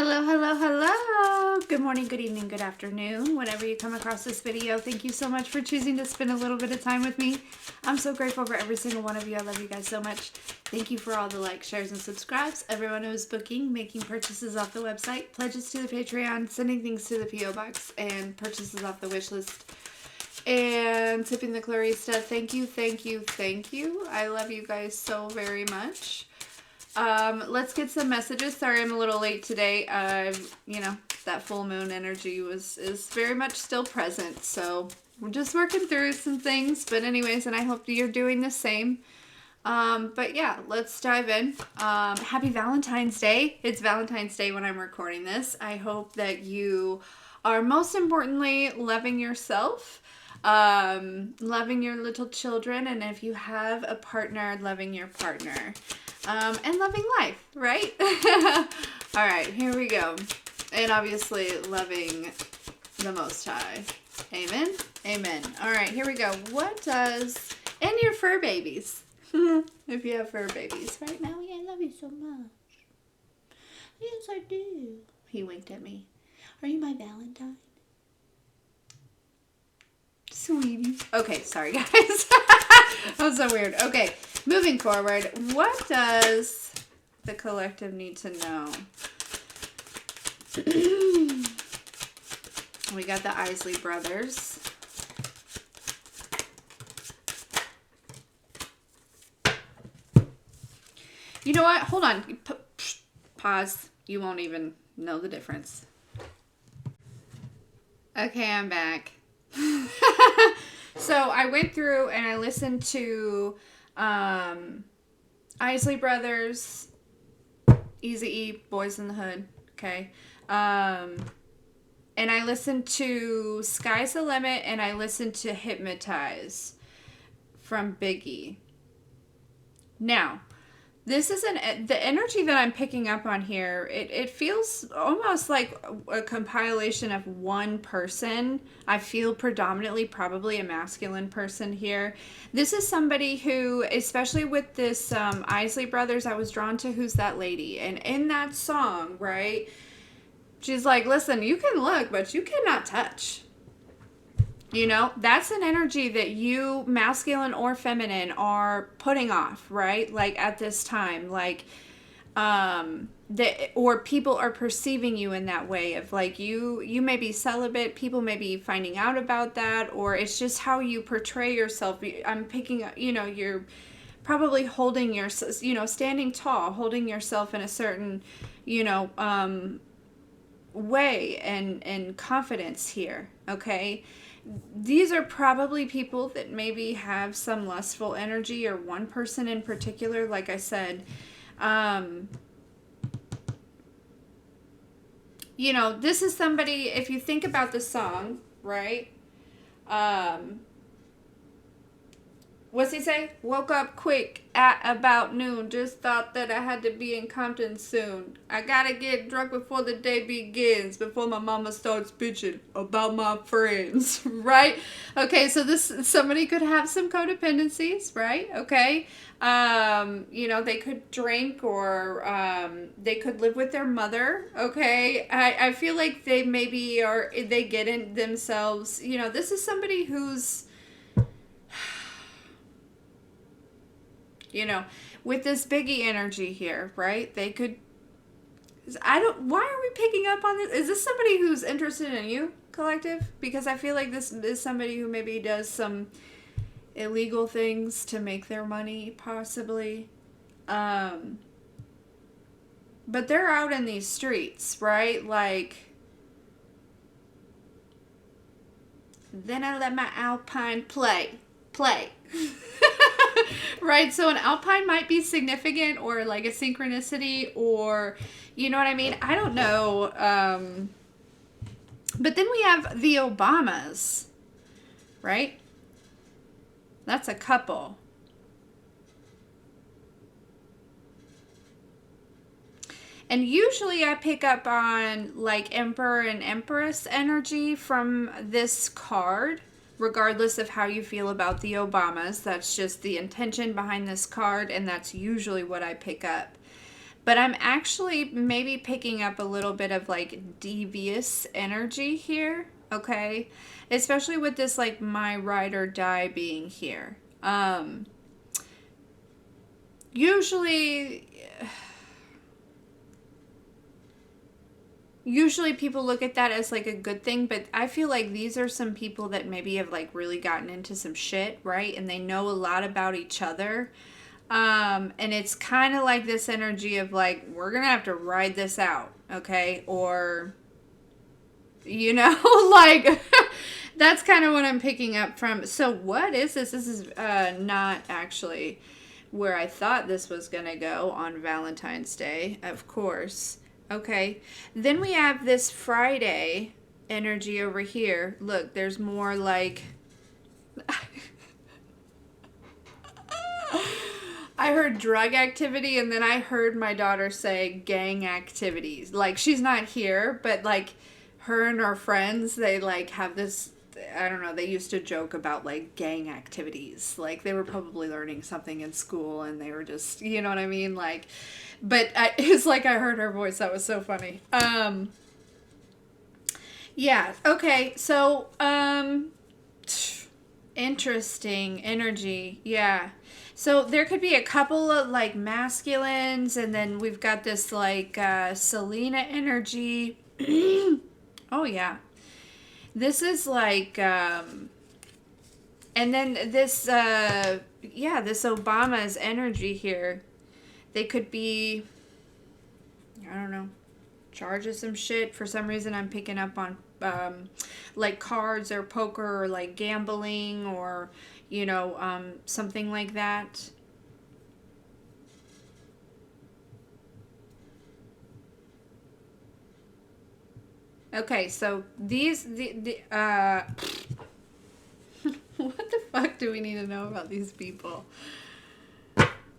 Hello, hello, hello. Good morning, good evening, good afternoon. Whenever you come across this video, thank you so much for choosing to spend a little bit of time with me. I'm so grateful for every single one of you. I love you guys so much. Thank you for all the likes, shares, and subscribes. Everyone who is booking, making purchases off the website, pledges to the Patreon, sending things to the P.O. Box, and purchases off the wish list, and tipping the Clarista. Thank you, thank you, thank you. I love you guys so very much. Let's get some messages. Sorry I'm a little late today. That full moon energy is very much still present. So we're just working through some things. But anyways, and I hope you're doing the same. But yeah, let's dive in. Happy Valentine's Day. It's Valentine's Day when I'm recording this. I hope that you are most importantly loving yourself. Loving your little children. And if you have a partner, loving your partner. And loving life, right? All right, here we go. And obviously loving the Most High. Amen? Amen. All right, here we go. What does... And your fur babies. If you have fur babies. Right now, I love you so much. Yes, I do. He winked at me. Are you my Valentine? Sweetie. Okay, sorry, guys. That was so weird. Okay, moving forward. What does the collective need to know? We got the Isley brothers. You know what? Hold on. Pause. You won't even know the difference. Okay, I'm back. So I went through and I listened to Isley Brothers, Eazy-E, Boys in the Hood, okay? And I listened to Sky's the Limit and I listened to Hypnotize from Biggie. Now, this is the energy that I'm picking up on here. It feels almost like a compilation of one person. I feel predominantly probably a masculine person here. This is somebody who, especially with this Isley Brothers, I was drawn to Who's That Lady? And in that song, right, she's like, listen, you can look, but you cannot touch. You know, that's an energy that you, masculine or feminine, are putting off, right? Like at this time, like, or people are perceiving you in that way of like, you may be celibate, people may be finding out about that, or it's just how you portray yourself. I'm picking up, you're probably holding your, standing tall, holding yourself in a certain, way and confidence here, okay? These are probably people that maybe have some lustful energy, or one person in particular, like I said. This is somebody, if you think about the song, right? What's he say? Woke up quick at about noon. Just thought that I had to be in Compton soon. I gotta get drunk before the day begins. Before my mama starts bitching about my friends. Right? Okay, so somebody could have some codependencies, right? Okay. They could drink, or they could live with their mother. Okay. I feel like they get in themselves. This is somebody who's, with this Biggie energy here, right? They could, why are we picking up on this? Is this somebody who's interested in you, collective? Because I feel like this is somebody who maybe does some illegal things to make their money, possibly. But they're out in these streets, right? Like, then I let my Alpine play. Right, so an Alpine might be significant, or like a synchronicity, or you know what I mean? I don't know. But then we have the Obamas, right? That's a couple. And usually I pick up on like Emperor and Empress energy from this card. Regardless of how you feel about the Obamas, that's just the intention behind this card, and that's usually what I pick up. But I'm actually maybe picking up a little bit of like devious energy here, okay? Especially with this like my ride or die being here. Usually usually people look at that as like a good thing, but I feel like these are some people that maybe have like really gotten into some shit, right? And they know a lot about each other. And it's kind of like this energy of like, we're gonna have to ride this out, okay? Or, you know, like that's kind of what I'm picking up from. So what is this? This is not actually where I thought this was gonna go on Valentine's Day, of course. Okay. Then we have this Friday energy over here. Look, there's more like I heard drug activity, and then I heard my daughter say gang activities. Like, she's not here, but like her and her friends, they like have this, I don't know, they used to joke about like gang activities. Like, they were probably learning something in school and they were just, you know what I mean? Like, but it's like I heard her voice. That was so funny. Yeah, okay. So, interesting energy. Yeah. So there could be a couple of like masculines, and then we've got this like Selena energy. Oh yeah. This is like and then this yeah, this Obama's energy here. They could be, I don't know, charge of some shit. For some reason I'm picking up on like cards or poker or like gambling or you know something like that. Okay, so the what the fuck do we need to know about these people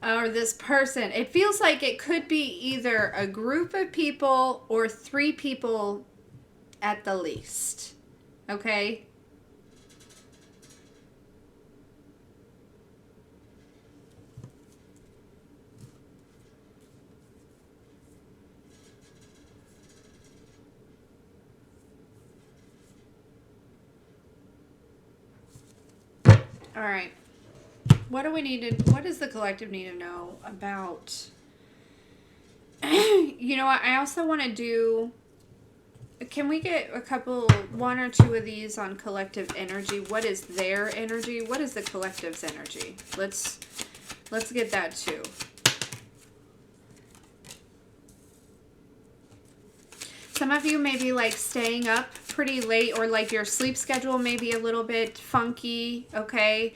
or this person? It feels like it could be either a group of people or three people at the least. Okay? All right. What do we need to, what does the collective need to know about? You know what? I also want to do, can we get a couple, one or two of these on collective energy? What is their energy? What is the collective's energy? Let's get that too. Some of you may be like staying up pretty late, or like your sleep schedule may be a little bit funky, okay?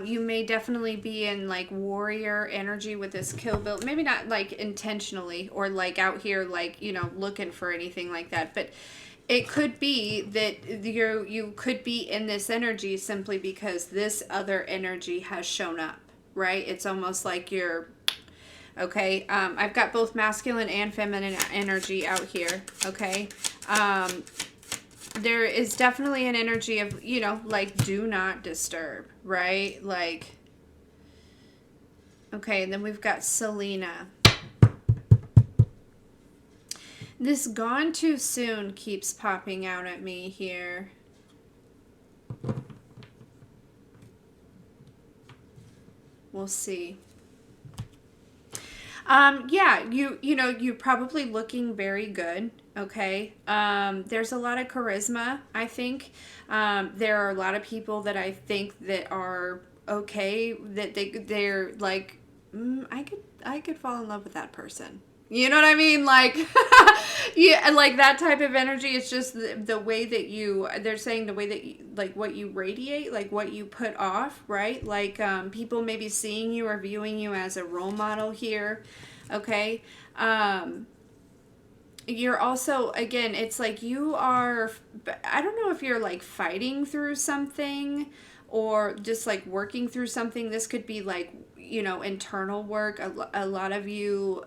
You may definitely be in like warrior energy with this Kill Bill. Maybe not like intentionally or like out here like, you know, looking for anything like that. But it could be that you could be in this energy simply because this other energy has shown up, right? It's almost like you're, okay, I've got both masculine and feminine energy out here, okay? There is definitely an energy of, you know, like, do not disturb, right? Like, okay, and then we've got Selena. This gone too soon keeps popping out at me here. We'll see. Yeah, you know, you're probably looking very good. Okay. There's a lot of charisma, I think. There are a lot of people that I think that are okay, that they're like, I could fall in love with that person. You know what I mean? Like, yeah, like that type of energy. It's just the way that you, they're saying the way that you, like what you radiate, like what you put off, right? Like, people may be seeing you or viewing you as a role model here. Okay. You're also, again, it's like you are, I don't know if you're like fighting through something or just like working through something. This could be like, you know, internal work. A lot of you,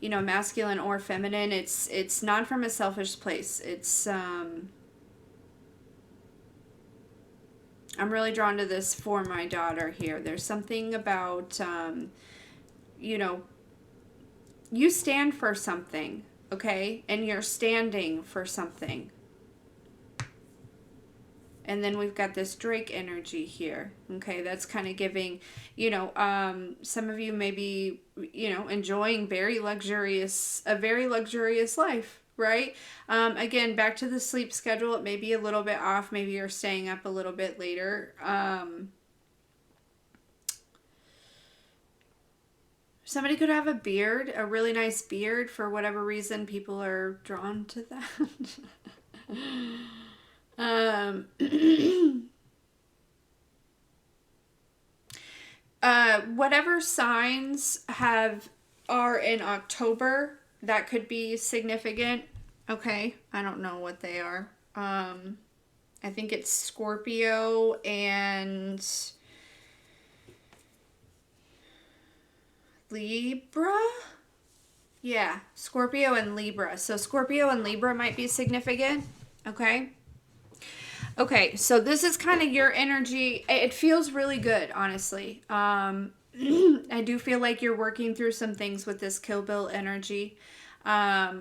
you know, masculine or feminine, it's not from a selfish place. It's, I'm really drawn to this for my daughter here. There's something about, you know, you stand for something, okay? And you're standing for something. And then we've got this Drake energy here. Okay, that's kind of giving, some of you may be, enjoying a very luxurious life, right? Again, back to the sleep schedule. It may be a little bit off. Maybe you're staying up a little bit later. Somebody could have a beard, a really nice beard. For whatever reason, people are drawn to that. Whatever signs are in October, that could be significant. Okay, I don't know what they are. I think it's Scorpio and Libra. Yeah, Scorpio and Libra. So Scorpio and Libra might be significant. Okay. Okay, so this is kind of your energy. It feels really good, honestly. I do feel like you're working through some things with this Kill Bill energy. I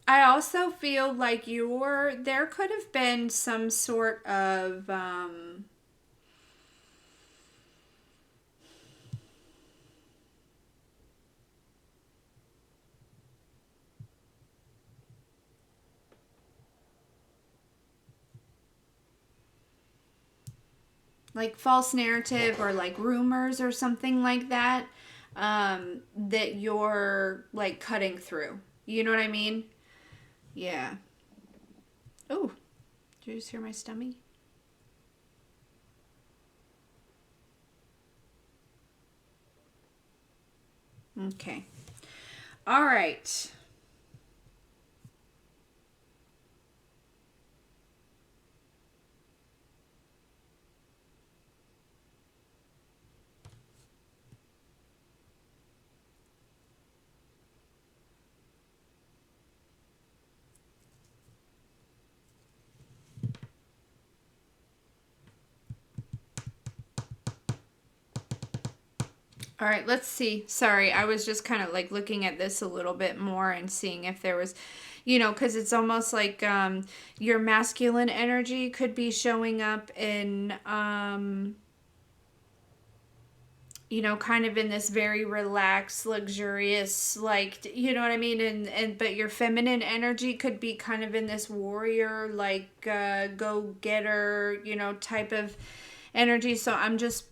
also feel like there could have been some sort of like false narrative or like rumors or something like that, that you're like cutting through. You know what I mean? Yeah. Oh, did you just hear my stomach? Okay. All right. All right, let's see. Sorry, I was just kind of like looking at this a little bit more and seeing if there was, because it's almost like your masculine energy could be showing up in, kind of in this very relaxed, luxurious, like, you know what I mean? But your feminine energy could be kind of in this warrior, like, go-getter, type of energy. So I'm just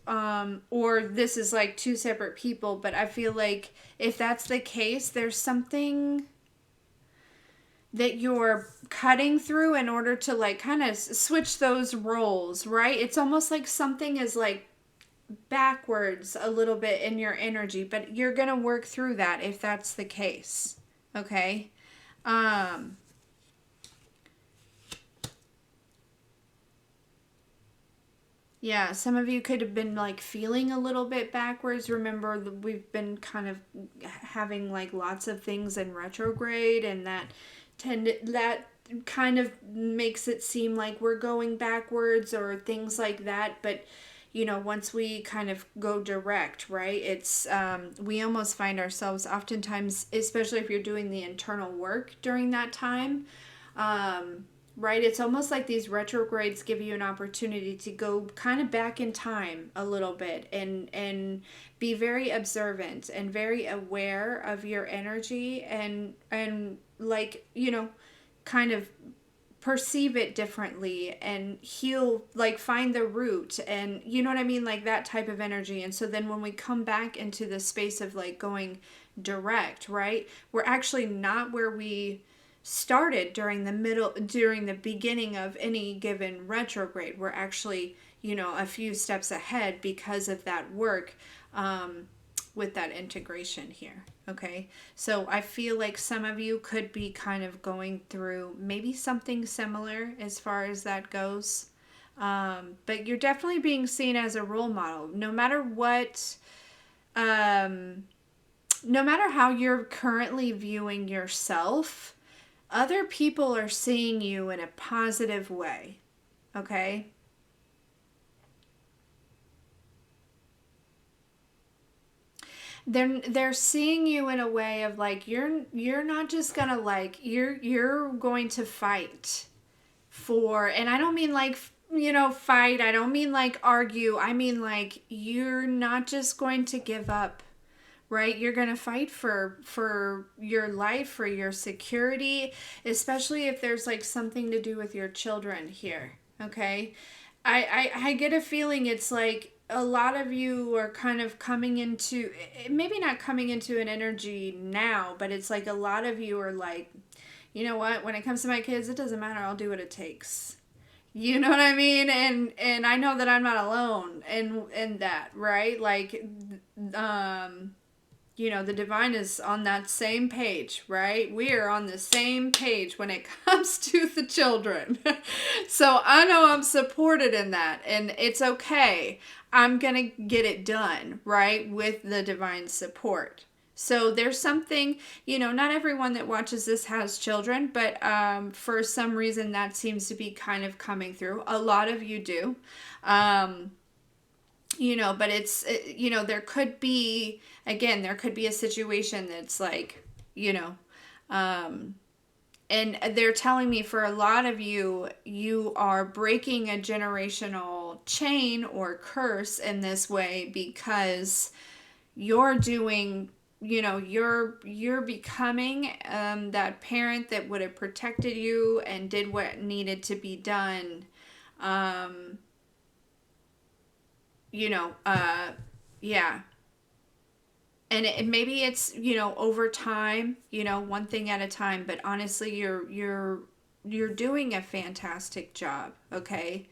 or this is like two separate people, but I feel like if that's the case, there's something that you're cutting through in order to like kind of switch those roles, right? It's almost like something is like backwards a little bit in your energy, but you're gonna work through that if that's the case. Okay. Yeah, some of you could have been like feeling a little bit backwards. Remember, we've been kind of having like lots of things in retrograde, and that kind of makes it seem like we're going backwards or things like that. But once we kind of go direct, right? It's we almost find ourselves oftentimes, especially if you're doing the internal work during that time. Right? It's almost like these retrogrades give you an opportunity to go kind of back in time a little bit and be very observant and very aware of your energy and like, kind of perceive it differently and heal, like find the root, and you know what I mean, like that type of energy. And so then when we come back into the space of like going direct, right, we're actually not where we started during the beginning of any given retrograde. We're actually, a few steps ahead because of that work, with that integration here. Okay, so I feel like some of you could be kind of going through maybe something similar as far as that goes, but you're definitely being seen as a role model. No matter what, no matter how you're currently viewing yourself, other people are seeing you in a positive way. Okay? they're seeing you in a way of like you're not just gonna like you're going to fight for, and I don't mean like, fight, I don't mean like argue, I mean like you're not just going to give up, right? You're going to fight for your life, for your security, especially if there's like something to do with your children here. Okay. I get a feeling it's like a lot of you are kind of coming into, maybe not coming into an energy now, but it's like a lot of you are like, you know what, when it comes to my kids, it doesn't matter, I'll do what it takes. You know what I mean? And I know that I'm not alone in that, right? Like, the divine is on that same page, right? We are on the same page when it comes to the children. So I know I'm supported in that, and it's okay. I'm going to get it done, right? With the divine support. So there's something, not everyone that watches this has children, but for some reason that seems to be kind of coming through. A lot of you do. But it's, there could be, again, there could be a situation that's like, and they're telling me for a lot of you, you are breaking a generational chain or curse in this way because you're doing, you're becoming that parent that would have protected you and did what needed to be done. Yeah. And maybe it's, over time, one thing at a time, but honestly, you're doing a fantastic job, okay?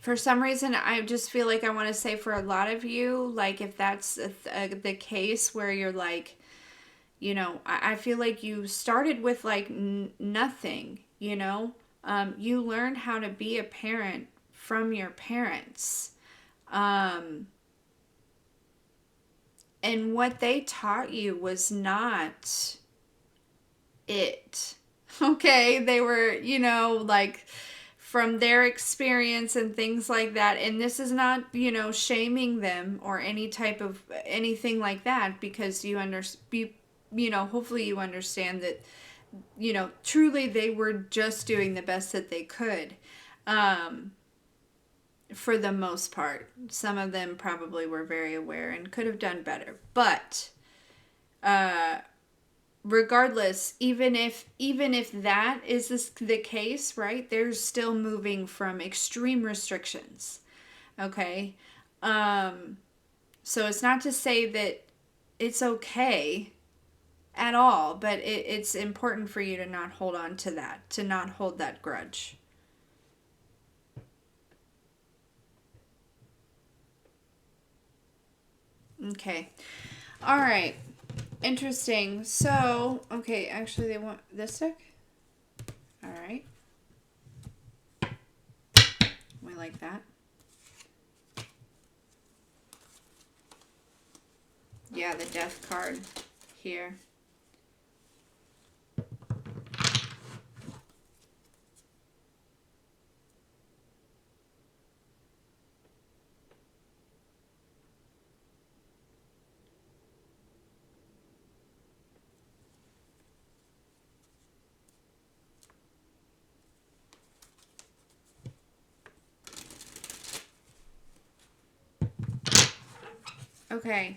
For some reason, I just feel like I want to say for a lot of you, like if that's the case where you're like, I feel like you started with like nothing, you learned how to be a parent from your parents. And what they taught you was not it. Okay, they were, like from their experience and things like that. And this is not, shaming them or any type of anything like that, because hopefully you understand that, truly they were just doing the best that they could. For the most part, some of them probably were very aware and could have done better. But regardless, even if that is the case, right? They're still moving from extreme restrictions. Okay? So it's not to say that it's okay at all, but it's important for you to not hold on to that, to not hold that grudge. Okay. All right. Interesting. So, okay, actually they want this deck? All right. We like that. Yeah, the death card here. Okay.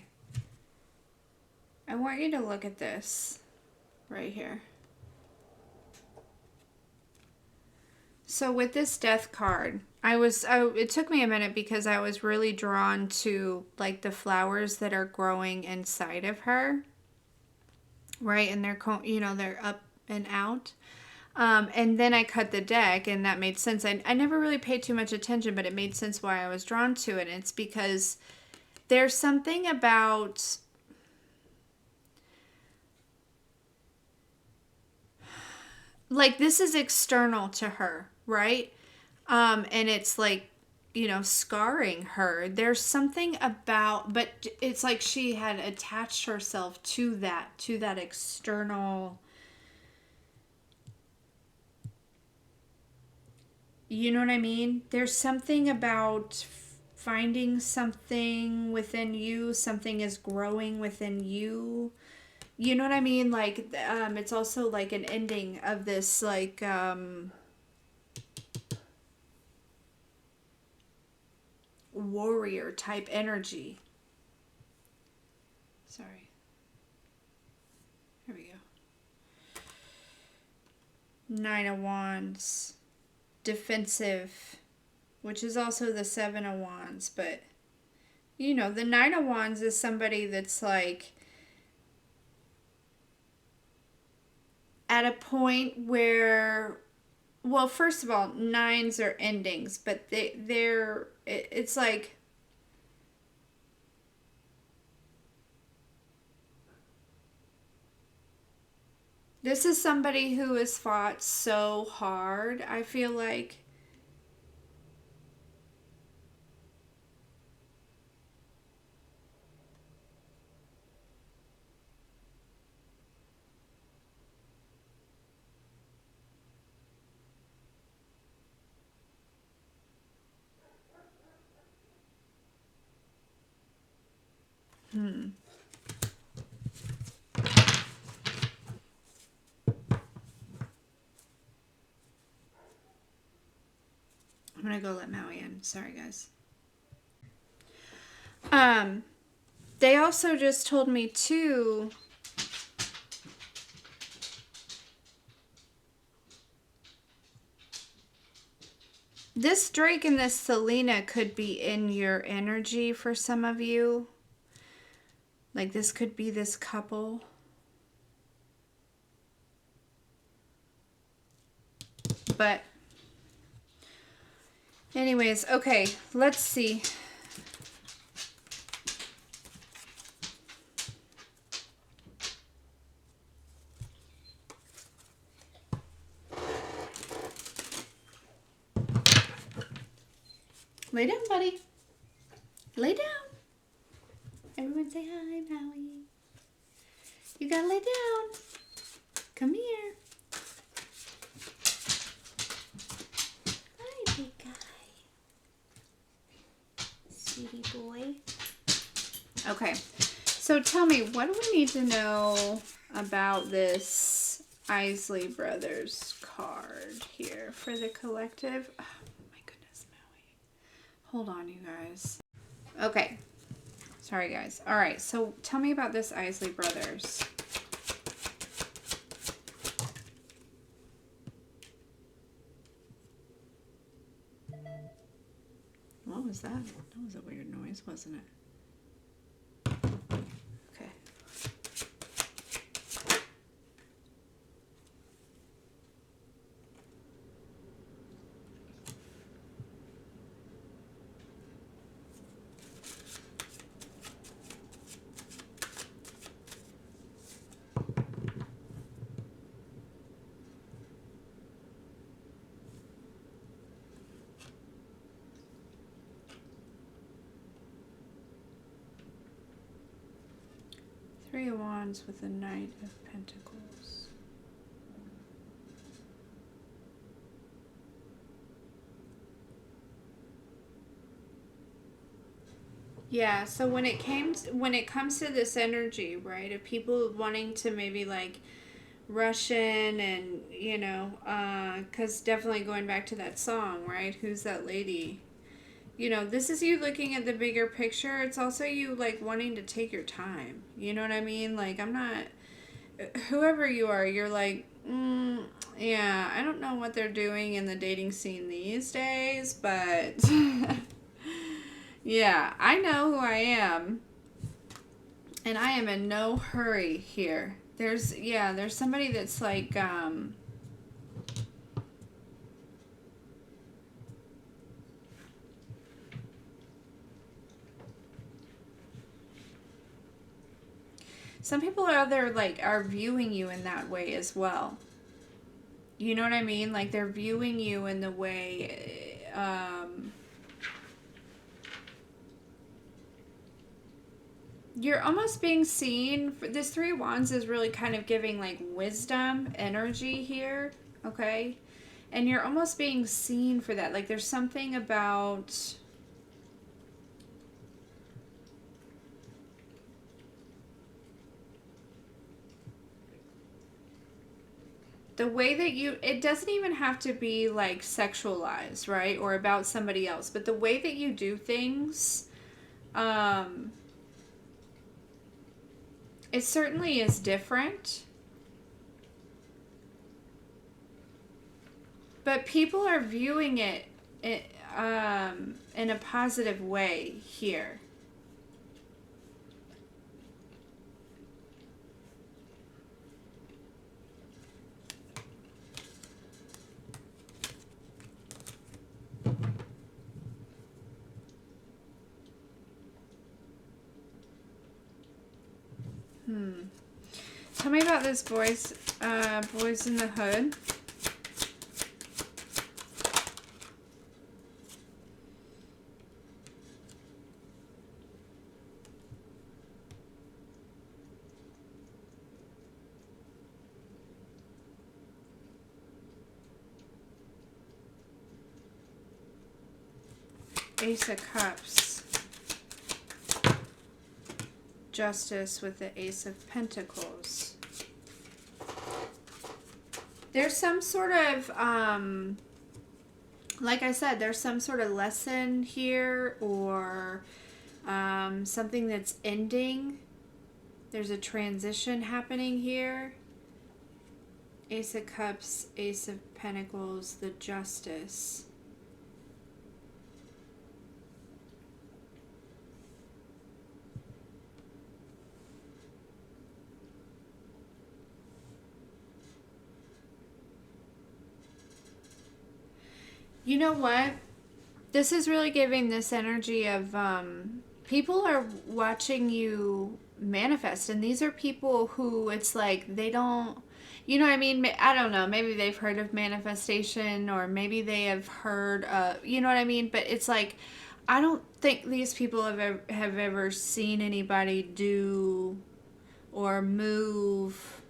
I want you to look at this right here. So with this death card, it took me a minute because I was really drawn to like the flowers that are growing inside of her. Right? And they're up and out. And then I cut the deck, and that made sense. I never really paid too much attention, but it made sense why I was drawn to it. And it's because there's something about like this is external to her, right? And it's like you know, scarring her. There's something about, but it's like she had attached herself to that external, you know what I mean? There's something about finding something within you, something is growing within you. You know what I mean? Like, it's also like an ending of this, like, warrior type energy. Sorry. Here we go. Nine of Wands. Defensive, which is also the Seven of Wands. But, you know, the Nine of Wands is somebody that's like at a point where, well, first of all, nines are endings, but it's like, this is somebody who has fought so hard, I feel like. I'm gonna go let Maui in. Sorry, guys. They also just told me too, this Drake and this Selena could be in your energy for some of you. Like, this could be this couple. But anyways, okay, let's see. Lay down, buddy. Lay down. Everyone say hi, Maui. You gotta lay down. Come here. Hi, big guy. Sweetie boy. Okay, so tell me, what do we need to know about this Isley Brothers card here for the collective? Oh, my goodness, Maui. Hold on, you guys. Okay. Sorry, guys. All right, so tell me about this Isley Brothers. What was that? That was a weird noise, wasn't it? Okay. 3 of Wands with the Knight of Pentacles. Yeah, so when it comes to this energy, right, of people wanting to maybe like rush in and, you know, because definitely going back to that song, right, Who's That Lady? You know, this is you looking at the bigger picture. It's also you like wanting to take your time. You know what I mean? Like, I'm not, whoever you are, you're like, yeah, I don't know what they're doing in the dating scene these days, but yeah, I know who I am, and I am in no hurry here. There's somebody that's like, some people are viewing you in that way as well. You know what I mean? Like, they're viewing you in the way, you're almost being seen. This Three of Wands is really kind of giving like wisdom energy here, okay? And you're almost being seen for that. Like there's something about the way that you, it doesn't even have to be like sexualized, right? Or about somebody else, but the way that you do things, it certainly is different. But people are viewing it in a positive way here. Tell me about this boys in the hood. Ace of Cups. Justice with the Ace of Pentacles. There's some sort of, like I said, there's some sort of lesson here or something that's ending. There's a transition happening here. Ace of Cups, Ace of Pentacles, the Justice. You know what? This is really giving this energy of people are watching you manifest, and these are people who it's like they don't, you know what I mean? I don't know. Maybe they've heard of manifestation, or maybe they have heard, you know what I mean? But it's like, I don't think these people have ever seen anybody do or move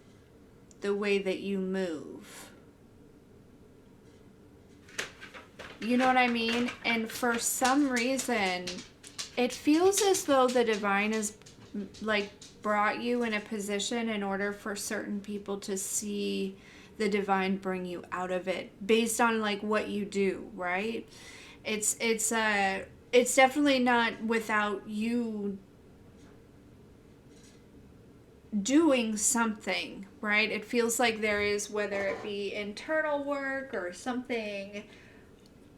the way that you move. You know what I mean? And for some reason, it feels as though the divine has like brought you in a position in order for certain people to see the divine bring you out of it based on like what you do, right? It's definitely not without you doing something, right? It feels like there is, whether it be internal work or something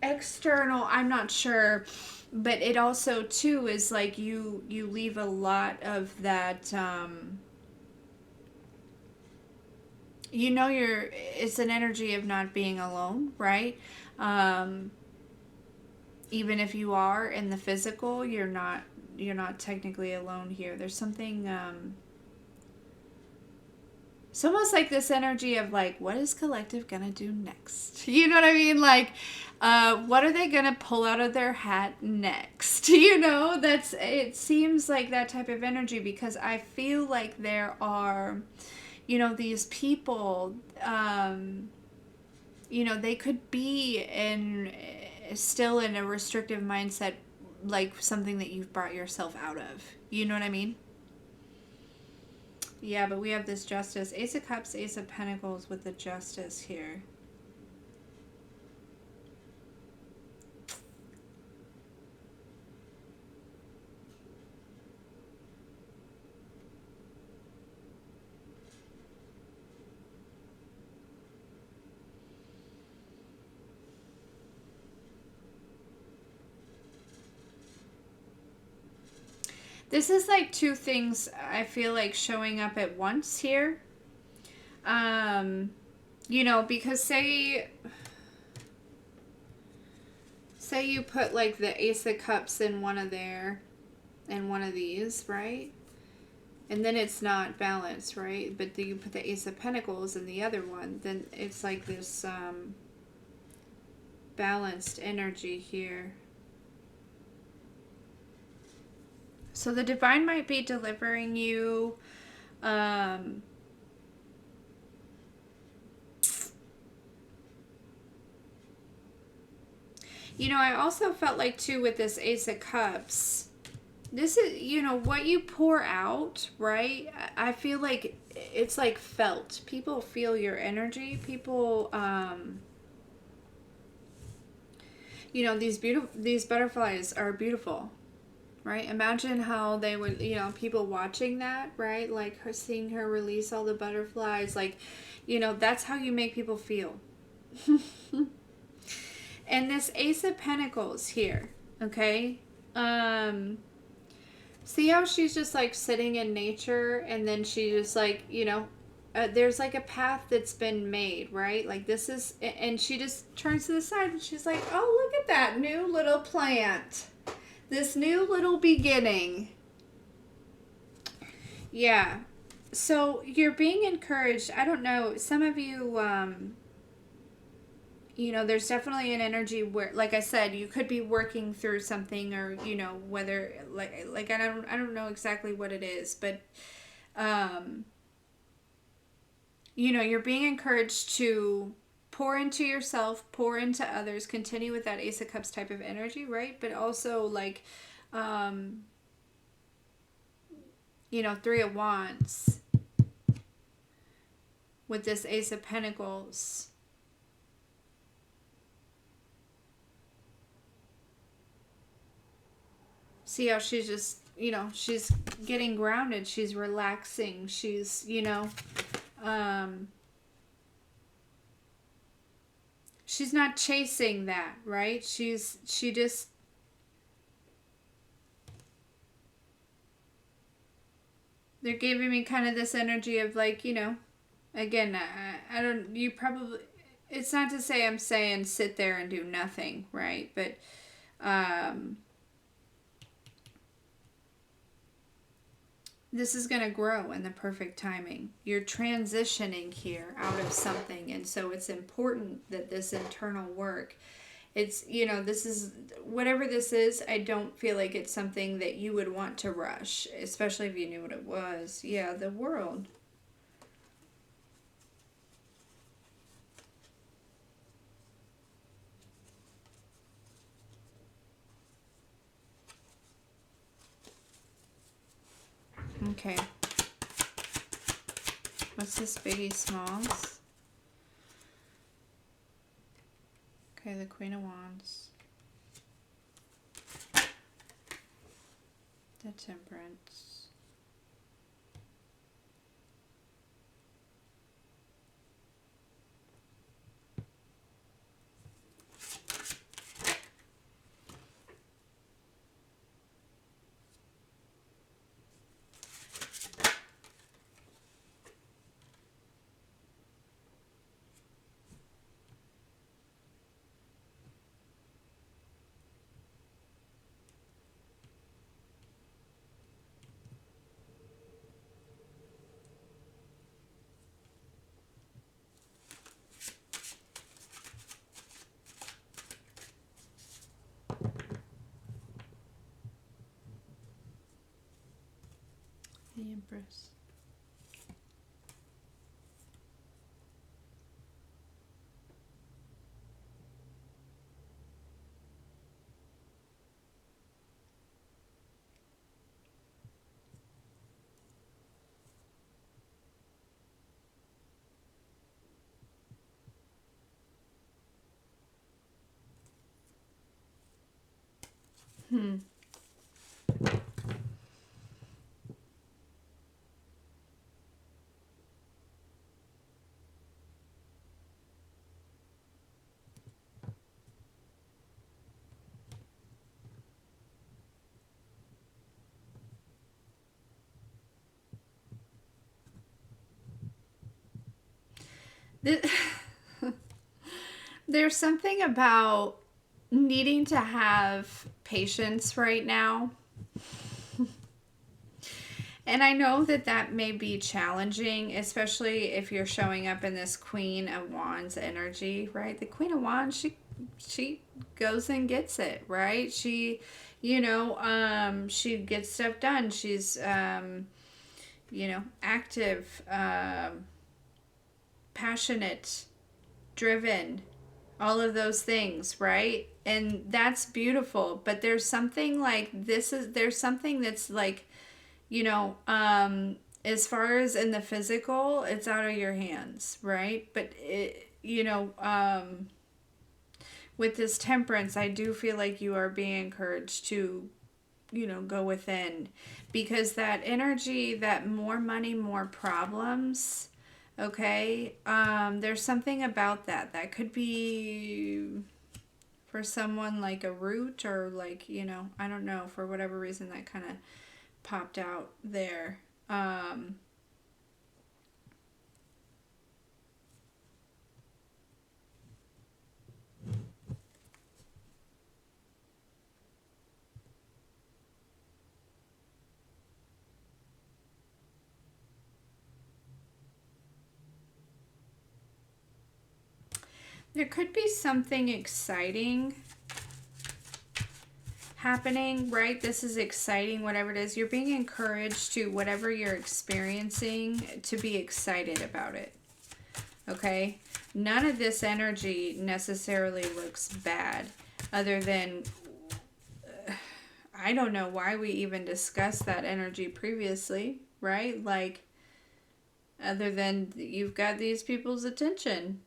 external, I'm not sure, but it also too is like you leave a lot of that you know, it's an energy of not being alone, right? Even if you are in the physical, you're not technically alone here. There's something it's almost like this energy of like, what is collective gonna do next? You know what I mean? Like, what are they gonna pull out of their hat next? You know, it seems like that type of energy, because I feel like there are, you know, these people, you know, they could be still in a restrictive mindset, like something that you've brought yourself out of. You know what I mean? Yeah, but we have this Justice. Ace of Cups, Ace of Pentacles with the Justice here. This is like two things I feel like showing up at once here. You know, because say you put like the Ace of Cups in one of these, right? And then it's not balanced, right? But then you put the Ace of Pentacles in the other one, then it's like this balanced energy here. So the divine might be delivering you you know, I also felt like too with this Ace of Cups, this is, you know, what you pour out, right? I feel like it's like felt. People feel your energy. People, you know, these butterflies are beautiful, right? Imagine how they would, you know, people watching that, right? Like her, seeing her release all the butterflies, like, you know, that's how you make people feel. And this Ace of Pentacles here, okay? See how she's just like sitting in nature, and then she just like, you know, there's like a path that's been made, right? Like this is, and she just turns to the side and she's like, oh, look at that new little plant. This new little beginning. Yeah. So you're being encouraged. I don't know. Some of you, you know, there's definitely an energy where, like I said, you could be working through something, or, you know, whether like I don't know exactly what it is, but you know, you're being encouraged to pour into yourself, pour into others, continue with that Ace of Cups type of energy, right? But also like you know, Three of Wands with this Ace of Pentacles. See how she's just, you know, she's getting grounded. She's relaxing. She's, you know, she's not chasing that, right? She just, they're giving me kind of this energy of like, you know, again, I don't, you probably, it's not to say I'm saying sit there and do nothing, right? But, this is going to grow in the perfect timing. You're transitioning here out of something. And so it's important that this internal work, it's, you know, this is, whatever this is, I don't feel like it's something that you would want to rush, especially if you knew what it was. Yeah, the World. Okay. What's this Biggie Smalls? Okay, the Queen of Wands. The Temperance. The Empress. There's something about needing to have patience right now. And I know that that may be challenging, especially if you're showing up in this Queen of Wands energy, right? The Queen of Wands, she goes and gets it, right? She, She gets stuff done. She's, active, passionate, driven, all of those things, right? And that's beautiful. But there's something that's like, as far as in the physical, it's out of your hands, right? But with this temperance, I do feel like you are being encouraged to, go within, because that energy, that more money, more problems. Okay. There's something about that could be for someone like a root, or like, I don't know, for whatever reason that kind of popped out there. There could be something exciting happening, right? This is exciting, whatever it is. You're being encouraged to, whatever you're experiencing, to be excited about it. Okay? None of this energy necessarily looks bad, other than I don't know why we even discussed that energy previously, right? Like, other than you've got these people's attention.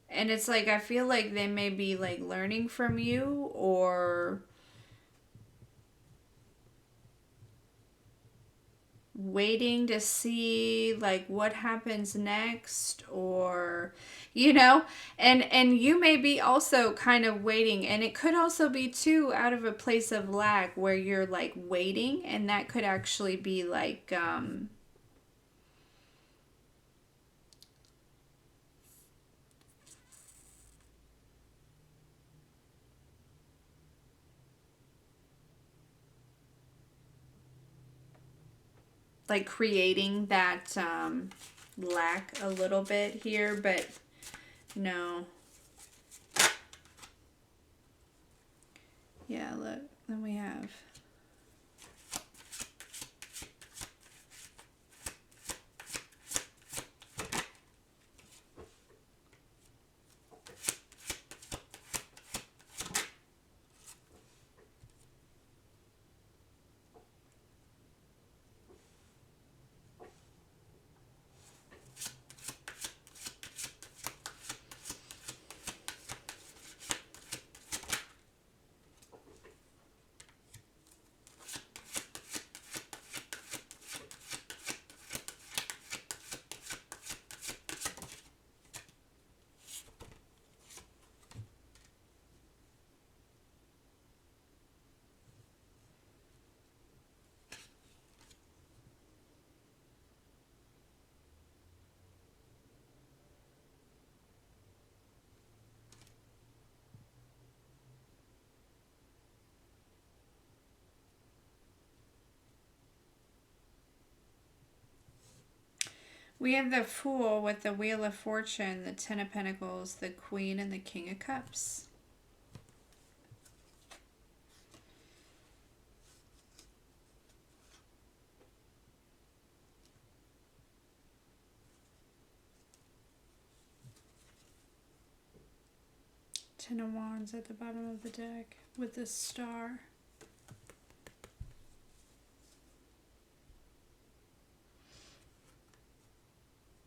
And it's like, I feel like they may be like learning from you, or waiting to see like what happens next, or and you may be also kind of waiting, and it could also be too out of a place of lack, where you're like waiting, and that could actually be like creating that lack a little bit here, but no. Yeah, look, then we have we have the Fool with the Wheel of Fortune, the Ten of Pentacles, the Queen, and the King of Cups. Ten of Wands at the bottom of the deck with this star.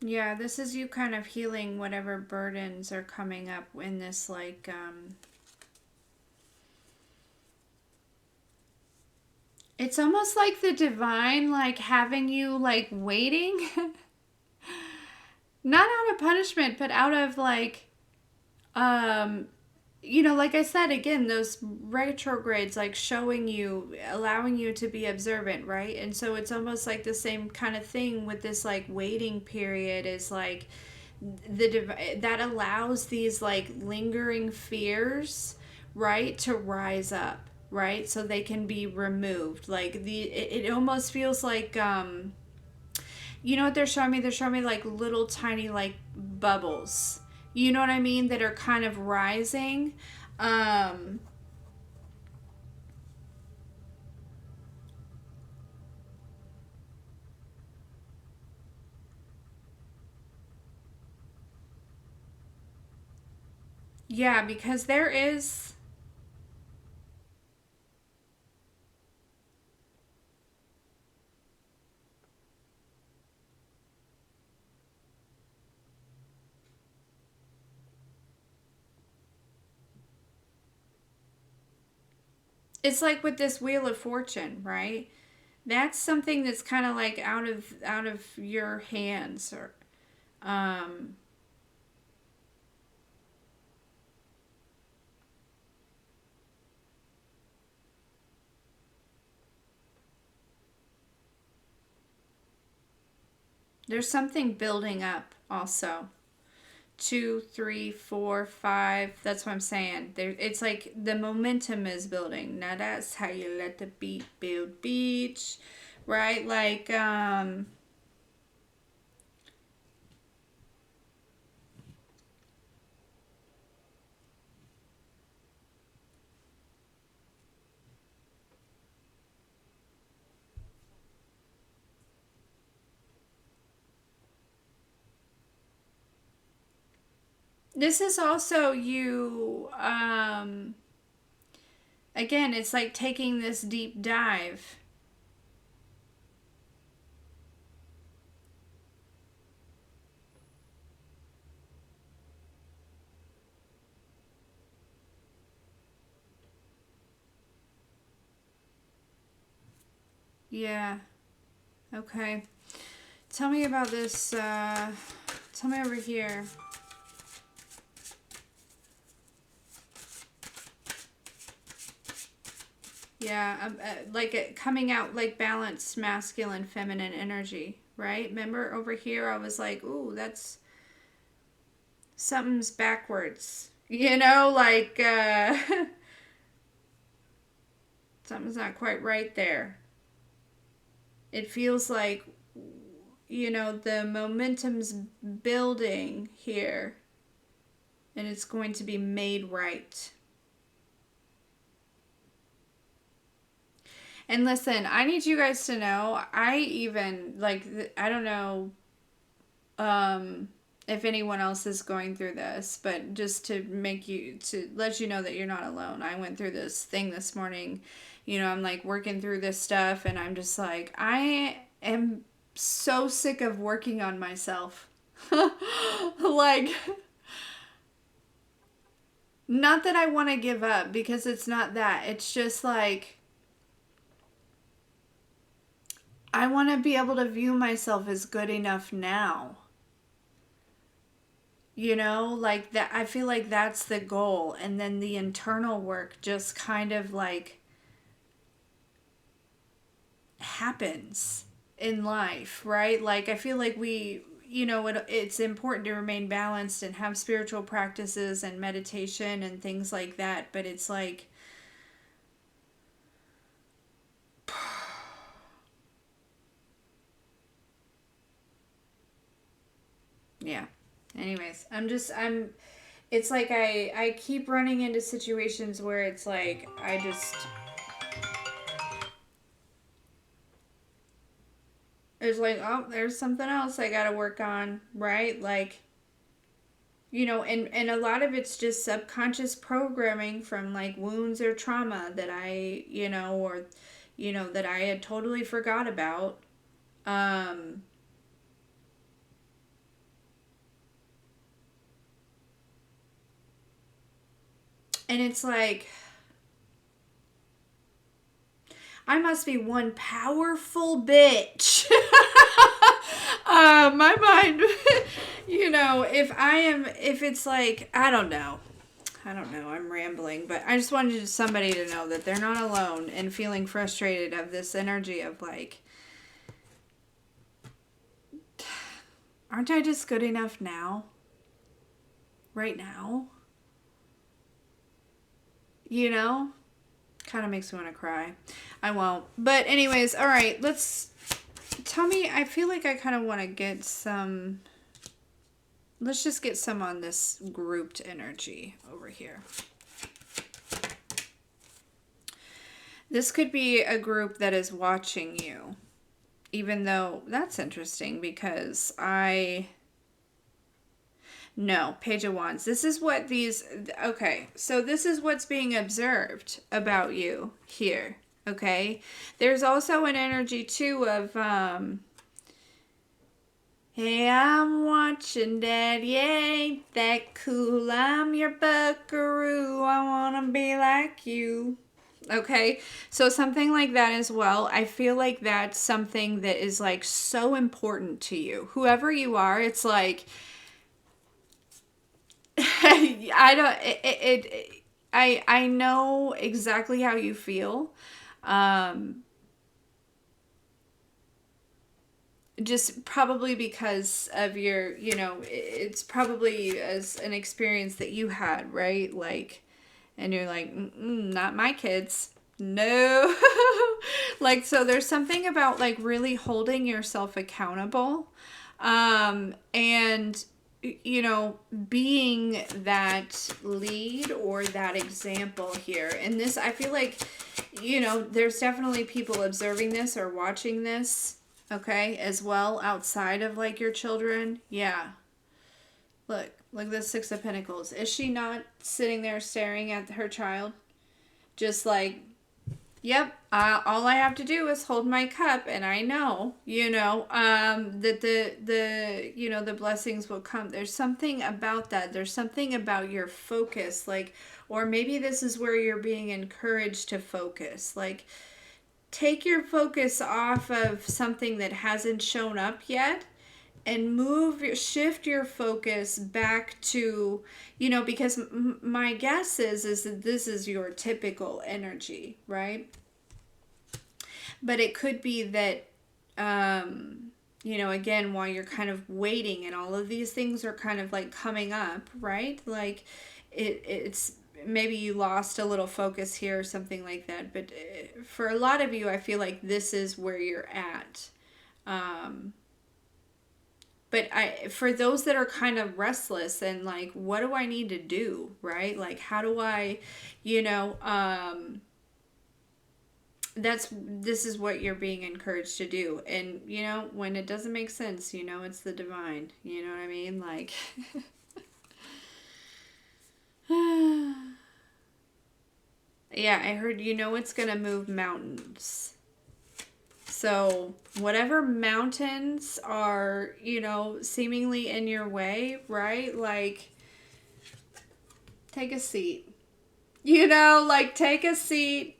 Yeah, this is you kind of healing whatever burdens are coming up in this, like, it's almost like the divine, like, having you, like, waiting. Not out of punishment, but out of, like, um, like I said, again, those retrogrades, like showing you, allowing you to be observant, right? And so it's almost like the same kind of thing with this, like, waiting period, is like that allows these like lingering fears, right, to rise up, right? So they can be removed. Like it almost feels like you know what they're showing me? They're showing me like little tiny like bubbles. you know what I mean, that are kind of rising. Um, yeah, because it's like with this Wheel of Fortune, right? That's something that's kind of like out of your hands, or um there's something building up also. Two, three, four, five. That's what I'm saying. There, it's like the momentum is building. Now that's how you let the beat build beach, right? Like, this is also you. Again, it's like taking this deep dive. Yeah. Okay. Tell me about this. Tell me over here. Yeah, like coming out like balanced masculine, feminine energy, right? Remember over here, I was like, ooh, that's something's backwards. You know, like something's not quite right there. It feels like, the momentum's building here and it's going to be made right. And listen, I need you guys to know, I even, like, I don't know if anyone else is going through this, but just to let you know that you're not alone. I went through this thing this morning. I'm like working through this stuff, and I'm just like, I am so sick of working on myself. Like, not that I want to give up, because it's not that. It's just like, I want to be able to view myself as good enough now. Like that. I feel like that's the goal. And then the internal work just kind of like happens in life, right? Like, I feel like it's important to remain balanced and have spiritual practices and meditation and things like that. But it's like, yeah. Anyways, it's like I keep running into situations where it's like, it's like, oh, there's something else I gotta work on, right? Like, and a lot of it's just subconscious programming from like wounds or trauma that that I had totally forgot about. Um, and it's like, I must be one powerful bitch. My mind, if it's like, I don't know. I'm rambling, but I just wanted somebody to know that they're not alone and feeling frustrated of this energy of like, aren't I just good enough now? Right now? You know? Kind of makes me want to cry. I won't. But anyways, all right, let's tell me. I feel like I kind of want to get some let's just get some on this grouped energy over here. This could be a group that is watching you, even though that's interesting because no, Page of Wands. This is what these, okay, so this is what's being observed about you here, okay? There's also an energy too of, hey, I'm watching Daddy, ain't that cool? I'm your buckaroo, I wanna be like you. Okay, so something like that as well. I feel like that's something that is like so important to you. Whoever you are, it's like, I don't, I know exactly how you feel. Just probably because of your, you know, it's probably as an experience that you had, right? Like, and you're like, not my kids. No. Like, so there's something about like really holding yourself accountable. And, you know, being that lead or that example here. And this, I feel like, you know, there's definitely people observing this or watching this, okay, as well outside of like your children. Yeah. Look, the Six of Pentacles. Is she not sitting there staring at her child? Just like, yep, all I have to do is hold my cup, and I know, you know, that the you know, the blessings will come. There's something about that. There's something about your focus, like, or maybe this is where you're being encouraged to focus. Like, take your focus off of something that hasn't shown up yet and shift your focus back to, you know, because my guess is that this is your typical energy, right? But it could be that, you know, again, while you're kind of waiting and all of these things are kind of like coming up, right? Like it's maybe you lost a little focus here or something like that. But for a lot of you, I feel like this is where you're at. But for those that are kind of restless and like, what do I need to do, right? Like, how do I, you know, this is what you're being encouraged to do. And, you know, when it doesn't make sense, you know, it's the divine, you know what I mean? Like, yeah, I heard, you know, it's going to move mountains. So whatever mountains are, you know, seemingly in your way, right? Like, take a seat. You know, like, take a seat.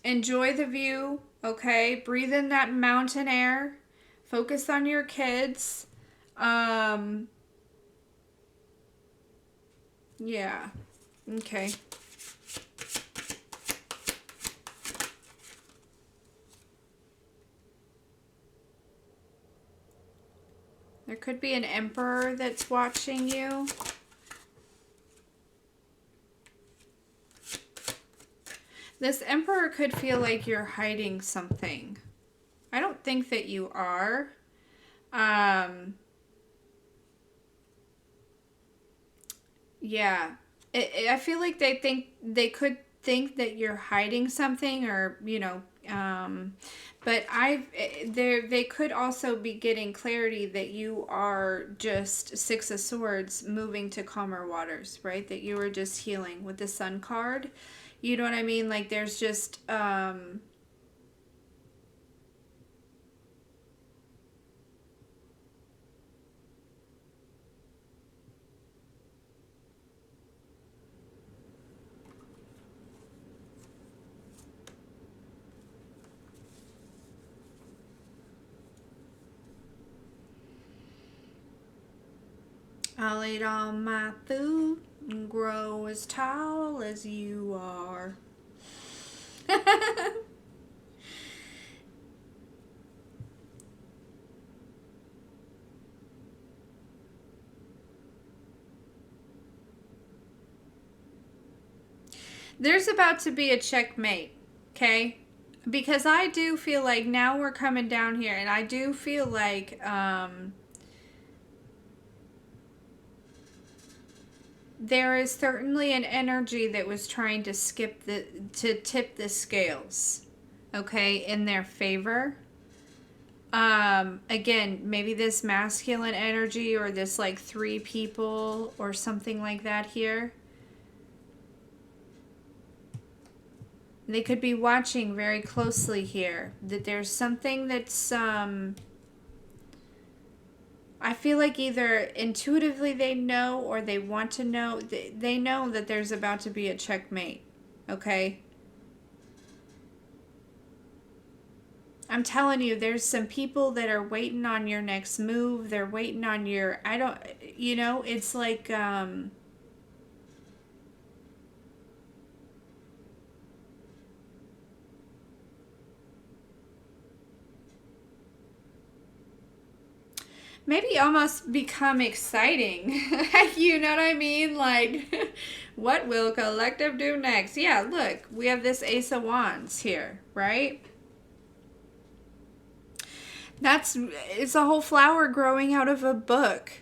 Enjoy the view, okay? Breathe in that mountain air. Focus on your kids. Yeah. Okay. There could be an emperor that's watching you. This emperor could feel like you're hiding something. I don't think that you are. Yeah. I feel like they could think that you're hiding something, or, you know, but they could also be getting clarity that you are just Six of Swords moving to calmer waters, right? That you were just healing with the Sun card. You know what I mean? Like, there's just, I'll eat all my food and grow as tall as you are. There's about to be a checkmate, okay? Because I do feel like now we're coming down here, and I do feel like there is certainly an energy that was trying to tip the scales, okay, in their favor. Again, maybe this masculine energy or this like 3 people or something like that here. They could be watching very closely here. That there's something that's I feel like either intuitively they know or they want to know. They know that there's about to be a checkmate. Okay? I'm telling you, there's some people that are waiting on your next move. They're waiting on your, I don't, it's like, maybe almost become exciting. You know what I mean? Like, what will collective do next? Yeah, look, we have this Ace of Wands here, right? It's a whole flower growing out of a book.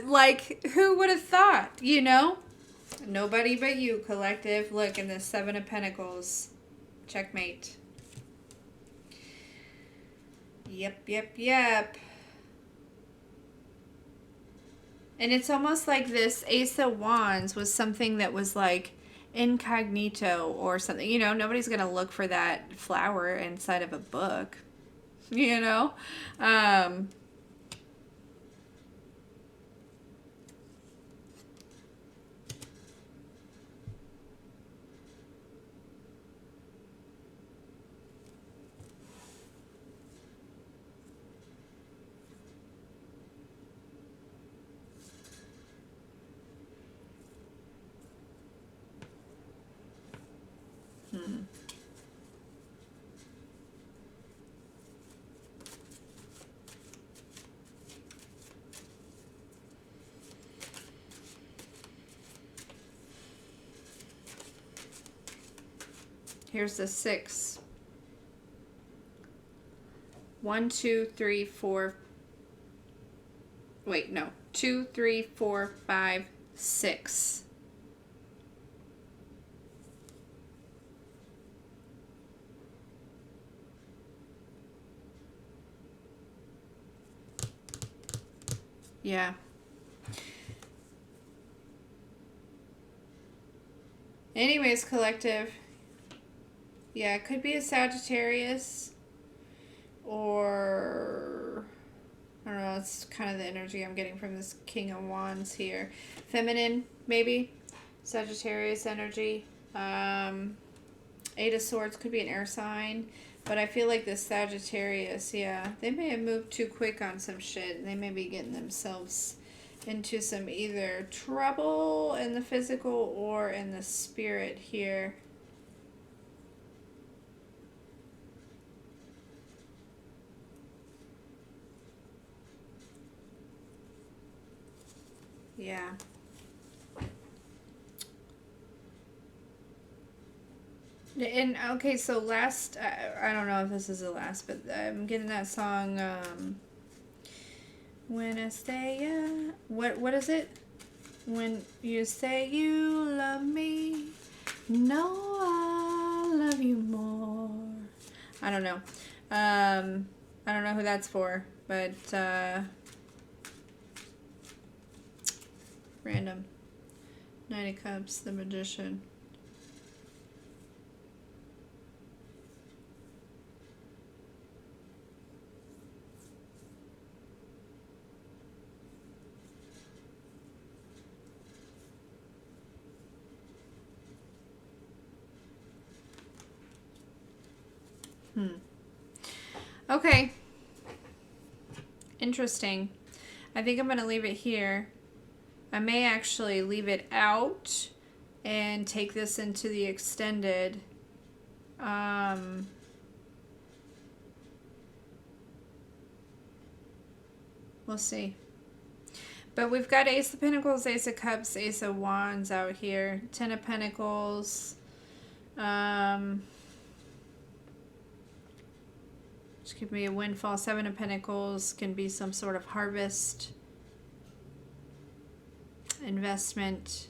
Like, who would have thought, Nobody but you, collective. Look, in the 7 of Pentacles. Checkmate. Yep. And it's almost like this Ace of Wands was something that was like incognito or something. Nobody's going to look for that flower inside of a book. you know? Um, Here's the 6. 1, 2, 3, 4. Wait, no. 2, 3, 4, 5, 6. Yeah. Anyways, collective. Yeah, it could be a Sagittarius. Or I don't know, it's kind of the energy I'm getting from this King of Wands here. Feminine, maybe. Sagittarius energy. 8 of Swords could be an air sign. But I feel like this Sagittarius, yeah, they may have moved too quick on some shit. They may be getting themselves into some either trouble in the physical or in the spirit here. Yeah. And okay, so last, I don't know if this is the last, but I'm getting that song, when I say, what is it? When you say you love me, no, I love you more. I don't know. I don't know who that's for, but, random. Knight of Cups, the Magician. Okay. Interesting. I think I'm going to leave it here. I may actually leave it out and take this into the extended. We'll see. But we've got Ace of Pentacles, Ace of Cups, Ace of Wands out here. 10 of Pentacles. This could be a windfall. Seven of Pentacles can be some sort of harvest, investment.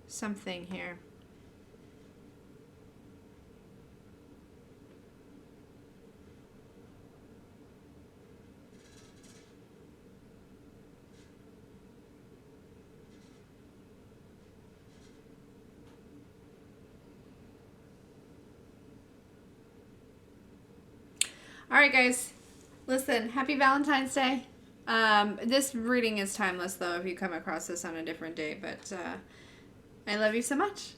Something here. All right, guys. Listen, happy Valentine's Day. This reading is timeless, though, if you come across this on a different day. But I love you so much.